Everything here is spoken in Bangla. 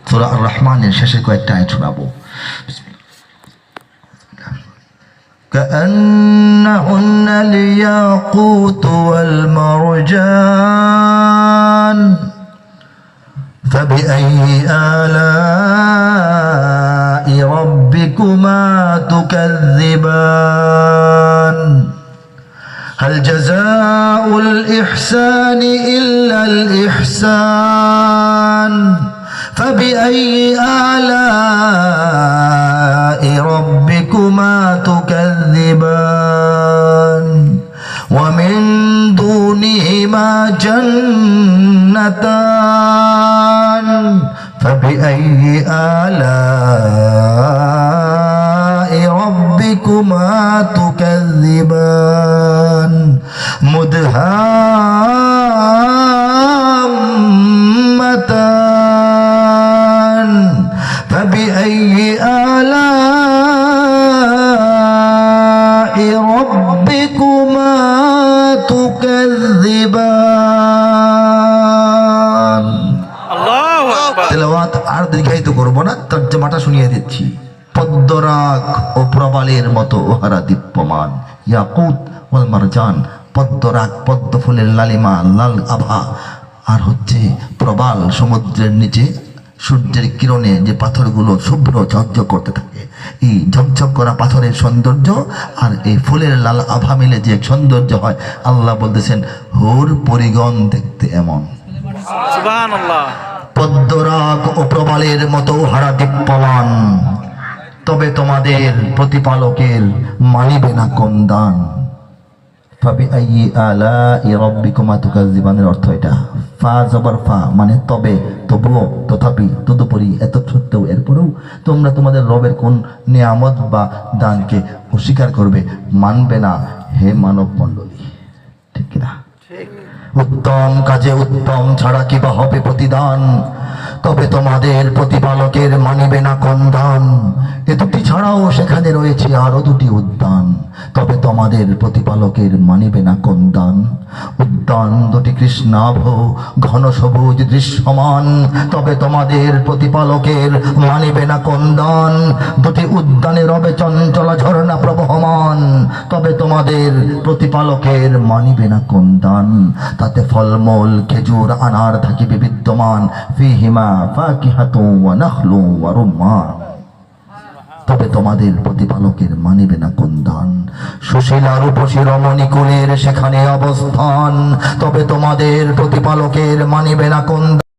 সূরা আর রহমানের শেষে কয়েকটা আয়াত শোনাবো। كأنهن الياقوت والمرجان فبأي آلاء ربكما تكذبان هل جزاء الإحسان إلا الإحسان فبأي آلاء ربكما تكذبان ومن دونهما جنتان فبأي آلاء ربكما تكذبان مدهامتان فبأي آلاء ربكما تكذبان আল্লাহু আকবার। তেলাওয়াত আর দীর্ঘায়িত করব না, তর্জমাটা শুনিয়ে দিচ্ছি। পদ্মরাগ ও প্রবালের মতো ওহারা দীপ্যমান, ইয়াকুত ওয়াল মারজান, পদ্মরাগ পদ্ম ফুলের লালিমা লাল আভা, আর হচ্ছে প্রবাল সমুদ্রের নিচে সূর্যের কিরণে যে পাথরগুলো শুভ্র ঝকঝক করতে থাকে, এই ঝকঝক করা পাথরের সৌন্দর্য আর এই ফুলের লাল আভা মিলে যে সৌন্দর্য হয়, আল্লাহ বলতেছেন হুর পরিগণ দেখতে এমন। সুবহানাল্লাহ। পদ্মরাগ ও প্রবালের মতো হারা দীপ্যমান, তবে তোমাদের প্রতিপালকের মানিবে না কোন দান। ফাবিআইয়ি আলাই রাব্বিকুমা তুকাজ্জিবানের অর্থ এটা। ফা জবর ফা মানে তবে, তবুও, তথাপি, তদুপরি, এত সত্ত্বেও, এরপরেও তোমরা তোমাদের রবের কোন নিয়ামত বা দানকে অস্বীকার করবে, মানবে না হে মানব মণ্ডলী। ঠিক কিনা? উত্তম কাজে উত্তম ছাড়া কি বা হবে প্রতিদান, তবে তোমাদের প্রতিপালকের মানিবে না কোন দান। এ দুটি ছাড়াও সেখানে রয়েছে আরো দুটি উদ্যান, তবে তোমাদের প্রতিপালকের মানিবে না কোন দান। উদ্যান দুটি কৃষ্ণাভ ঘন সবুজ দৃশ্যমান, তবে তোমাদের প্রতিপালকের মানিবে না কোন দান। দুটি উদ্যানে রবে চঞ্চল ঝর্ণা প্রবহমান, তবে তোমাদের প্রতিপালকের মানিবে না কোন দান। তাতে ফলমূল খেজুর আনার থাকিবে বিদ্যমান, ফিহিমা ফাকিহাতু ওয়া নাখলু ওয়া রুম্মান, তবে তোমাদের প্রতিপালকের মানিবে না কোন দান। সুশীলা রূপসী রমণী কুলের সেখানে অবস্থান, তবে তোমাদের প্রতিপালকের মানিবে না কোন দান।